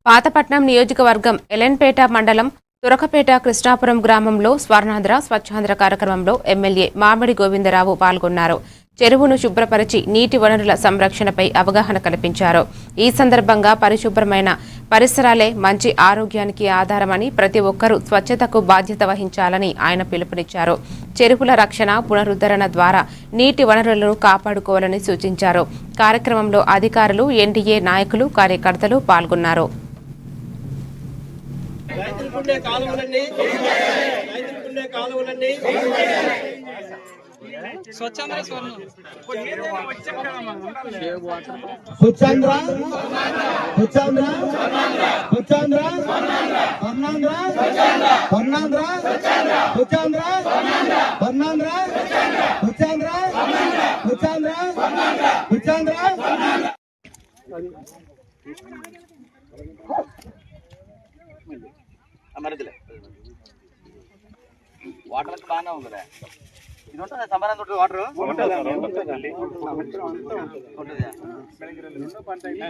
పాతపట్నం నియోజకవర్గం ఎలెన్పేట మండలం తురకపేట కృష్ణాపురం గ్రామంలో స్వర్ణాంధ్ర స్వచ్ఛాంధ్ర కార్యక్రమంలో ఎమ్మెల్యే మామిడి గోవిందరావు పాల్గొన్నారు. చెరువును శుభ్రపరిచి నీటి వనరుల సంరక్షణపై అవగాహన కల్పించారు. ఈ సందర్భంగా పరిశుభ్రమైన పరిసరాలే మంచి ఆరోగ్యానికి ఆధారమని, ప్రతి ఒక్కరూ స్వచ్ఛతకు బాధ్యత వహించాలని ఆయన పిలుపునిచ్చారు. చెరువుల రక్షణ, పునరుద్ధరణ ద్వారా నీటి వనరులను కాపాడుకోవాలని సూచించారు. కార్యక్రమంలో అధికారులు, ఎన్డీఏ నాయకులు, కార్యకర్తలు పాల్గొన్నారు. స్వచ్ఛాంధ్ర వాటర్ బాగానే ఉందిలే. ఇది ఉంటుంది సంబరం వాటర్ ఉంటుంది.